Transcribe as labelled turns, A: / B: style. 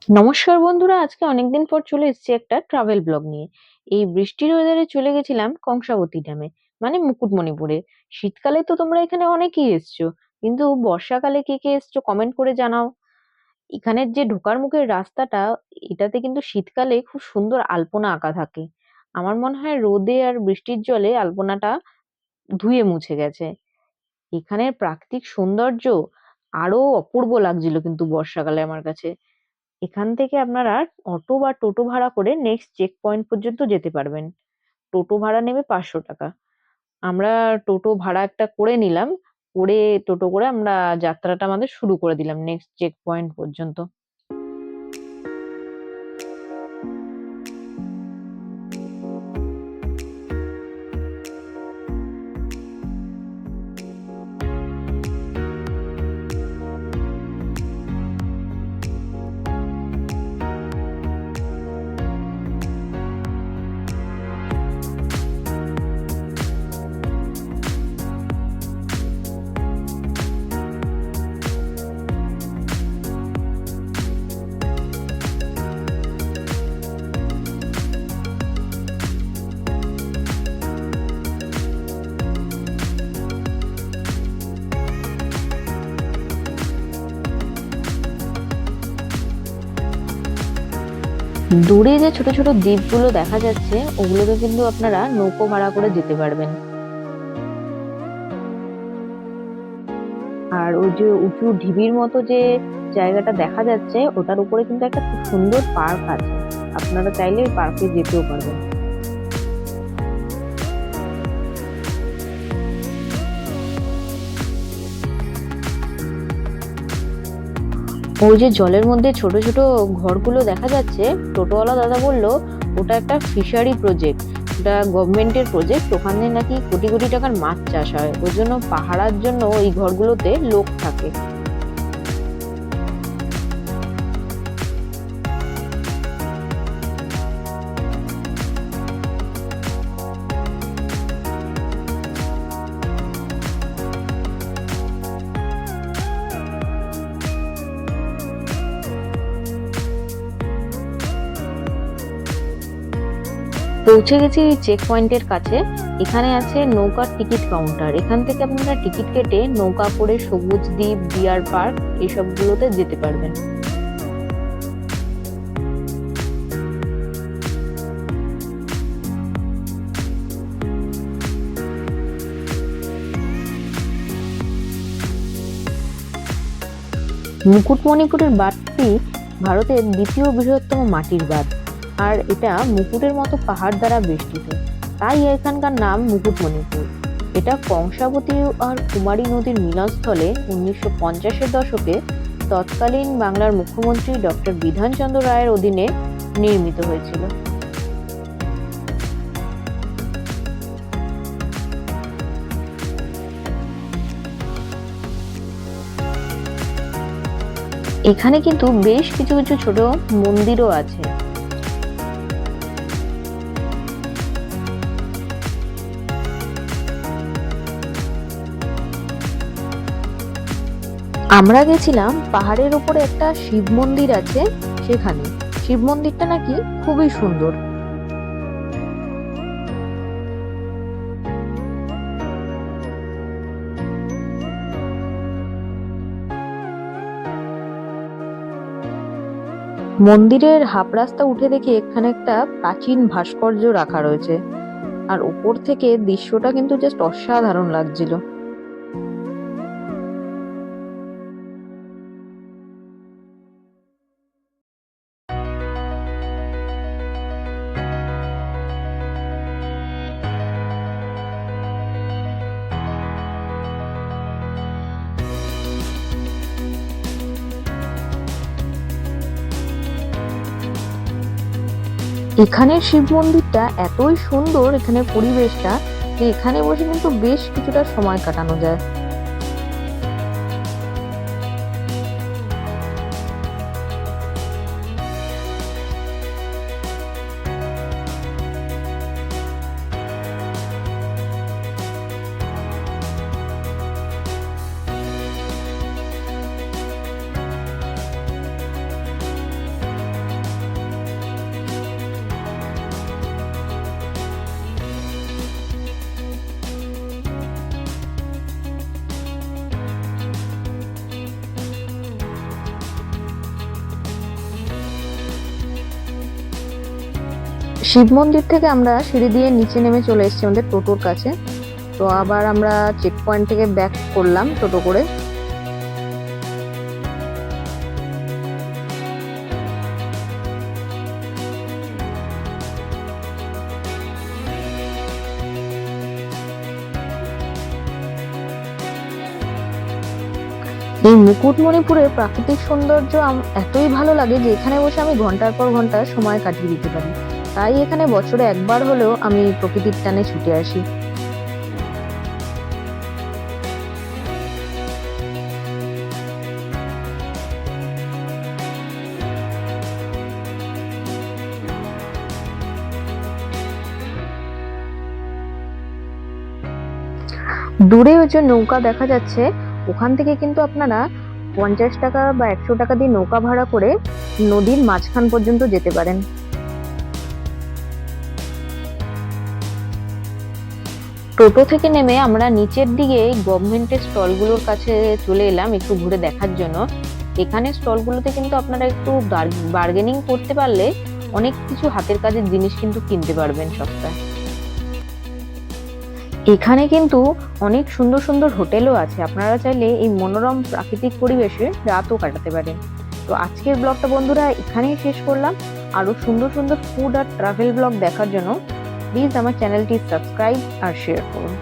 A: নমস্কার বন্ধুরা, আজকে অনেকদিন পর চলে এসেছি একটা ট্রাভেল ব্লগ নিয়ে। এই বৃষ্টির ওয়েদারে চলে গেছিলাম কংসাবতী ড্যামে, মানে মুকুটমণিপুরে। শীতকালে তো তোমরা এখানে অনেকেই এসছো, কিন্তু বর্ষাকালে কে কে এসছো কমেন্ট করে জানাও। এখানের যে ঢোকার মুখের রাস্তাটা, এটাতে কিন্তু শীতকালে খুব সুন্দর আলপনা আঁকা থাকে। আমার মনে হয় রোদে আর বৃষ্টির জলে আলপনাটা ধুয়ে মুছে গেছে। এখানের প্রাকৃতিক সৌন্দর্য আরো অপূর্ব লাগছিল কিন্তু বর্ষাকালে আমার কাছে। এখান থেকে আপনারা অটো বা টোটো ভাড়া করে নেক্সট চেক পয়েন্ট পর্যন্ত যেতে পারবেন। টোটো ভাড়া নেবে 500 টাকা। আমরা টোটো ভাড়া একটা করে নিলাম, করে টোটো করে আমরা যাত্রাটা আমাদের শুরু করে দিলাম নেক্সট চেক পয়েন্ট পর্যন্ত। দূরে যে ছোট ছোট দ্বীপগুলো দেখা যাচ্ছে, ওগুলোকে কিন্তু আপনারা নৌকো ভাড়া করে যেতে পারবেন। আর ওই যে উঁচু ঢিবির মতো যে জায়গাটা দেখা যাচ্ছে, ওটার উপরে কিন্তু একটা খুব সুন্দর পার্ক আছে। আপনারা চাইলে ওই পার্কে যেতেও পারবেন। ওই যে জলের মধ্যে ছোট ছোট ঘরগুলো দেখা যাচ্ছে, টোটোওয়ালা দাদা বললো ওটা একটা ফিশারি প্রজেক্ট। ওটা গভর্নমেন্টের প্রজেক্ট, ওখানে নাকি কোটি কোটি টাকার মাছ চাষ হয়, ওই জন্য পাহারার জন্য ওই ঘরগুলোতে লোক থাকে। পৌঁছে গেছি চেক পয়েন্টের কাছে। এখানে আছে নৌকার টিকিট কাউন্টার, এখান থেকে আপনারা টিকিট কেটে নৌকা করে সবুজ দ্বীপ, ডিয়ার পার্ক এইসব গুলোতে যেতে পারবেন। মুকুটমণিপুরের বাঁধটি ভারতের দ্বিতীয় বৃহত্তম মাটির বাঁধ, আর এটা মুকুটের মতো পাহাড় দ্বারা বেষ্টিত, তাই এখানকার নাম মুকুটমণিপুর। এটা কংসাবতী আর কুমারী নদীর মিলনস্থলে 1950-এর দশকে তৎকালীন বাংলার মুখ্যমন্ত্রী ডক্টর বিধানচন্দ্র রায়ের অধীনে নির্মিত হয়েছিল। এখানে কিন্তু বেশ কিছু কিছু ছোট মন্দিরও আছে। আমরা গেছিলাম পাহাড়ের উপরে একটা শিব মন্দির আছে সেখানে। শিব মন্দিরটা নাকি খুবই সুন্দর। মন্দিরের হাফ রাস্তা উঠে দেখি এখানে একটা প্রাচীন ভাস্কর্য রাখা রয়েছে, আর উপর থেকে দৃশ্যটা কিন্তু জাস্ট অসাধারণ লাগছিল। এখানের শিব মন্দিরটা এতই সুন্দর, এখানের পরিবেশটা, যে এখানে বসে কিন্তু বেশ কিছুটা সময় কাটানো যায়। শিব মন্দির থেকে আমরা সিঁড়ি দিয়ে নিচে নেমে চলে এসেছি আমাদের টোটোর কাছে। তো আবার আমরা চেক পয়েন্ট থেকে ব্যাক করলাম টোটো করে। এই মুকুটমণিপুরের প্রাকৃতিক সৌন্দর্য এতই ভালো লাগে যে এখানে বসে আমি ঘন্টার পর ঘন্টা সময় কাটিয়ে দিতে পারি। তাই এখানে বছরে একবার হলেও আমি প্রকৃতির টানে ছুটে আসি। দূরে ওই যে নৌকা দেখা যাচ্ছে, ওখান থেকে কিন্তু আপনারা 50 টাকা বা 100 টাকা দিয়ে নৌকা ভাড়া করে নদীর মাঝখান পর্যন্ত যেতে পারেন। টোটো থেকে নেমে আমরা নিচের দিকে গভর্নমেন্টের স্টলগুলোর কাছে চলে এলাম একটু ঘুরে দেখার জন্য। এখানে স্টলগুলোতে কিন্তু আপনারা একটু বার্গেনিং করতে পারলে অনেক কিছু হাতের কাজের জিনিস কিন্তু কিনতে পারবেন সস্তায়। এখানে কিন্তু অনেক সুন্দর সুন্দর হোটেলও আছে, আপনারা চাইলে এই মনোরম প্রাকৃতিক পরিবেশে রাতও কাটাতে পারেন। তো আজকের ব্লগটা বন্ধুরা এখানেই শেষ করলাম। আরো সুন্দর সুন্দর ফুড আর ট্রাভেল ব্লগ দেখার জন্য প্লিজ আমার চ্যানেলটি সাবস্ক্রাইব আর শেয়ার করুন।